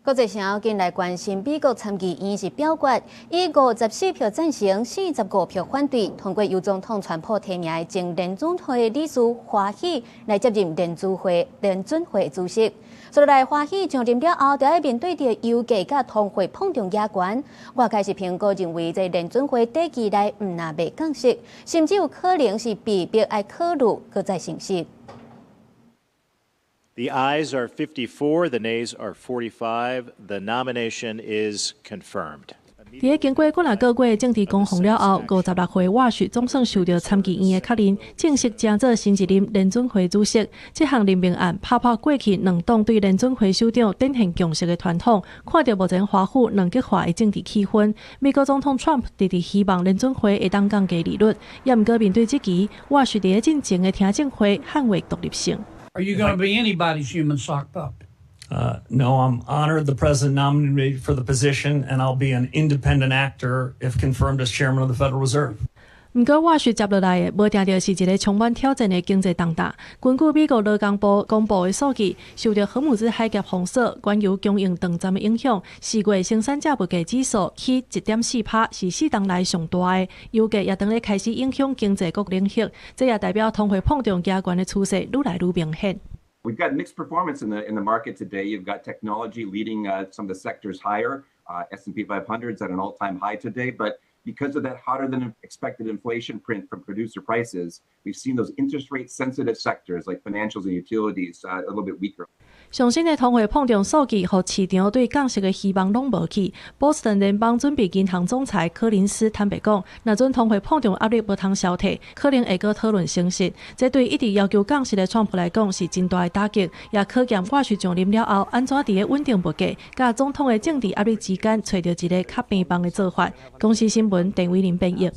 國際社近來關心美國參議院是表決以54票贊成、45票反對，通過由總統川普提名的前聯準會理事華喜來接任聯準會主席。所以來華喜上任了後，就要面對着油價甲通貨膨脹壓關。外界是評估認為，這聯準會短期內唔若袂降息，甚至有可能是被迫要考慮擱再升息。The ayes are 54, the nays are 45. The nomination is confirmed. 在經過幾個月的政治攻防了後，56歲沃許總算受到參議院的確認，正式正做新一任聯準會主席。這項任命案打破過去兩黨對聯準會首長典型共識的傳統，看到目前華府兩極化的政治氣氛。美國總統 Trump 直直希望聯準會會當降低利率，也毋過面對這期，沃許在進前的聽證會捍衛獨立性。Are you going to be anybody's human socked up? No, I'm honored the president nominated me for the position, and I'll be an independent actor if confirmed as chairman of the Federal Reserve. 不過，沃許接落來的，無定着是一個充滿挑戰的經濟重擔。根據美國勞工部公布的數據，受到荷姆茲海峽封鎖、原油供應斷暫的影響，4月生產者物價指數起 1.4%，是4年來上大的。油價也當咧開始影響經濟各領域，這也代表通貨膨脹加權的趨勢愈來愈明顯。We've got mixed performance in the market today. You've got technology leading some of the sectors higher. S&P 500's at an all-time high today, but because of that hotter than expected inflation print from producer prices, we've seen those interest rate sensitive sectors like financials and utilities a little bit weaker. 上新的通貨膨脹數據，讓市場對降息的希望攏無去。波士頓聯邦準備銀行總裁柯林斯坦白講，若陣通貨膨脹壓力無通消退，可能會閣討論升息。這對一直要求降息的川普來講是真大的打擊，也可見沃許上任了後，安怎佇個穩定物價、甲總統的政治壓力之間，找到一個較平衡的做法。公司新聞，鄭偉林編譯。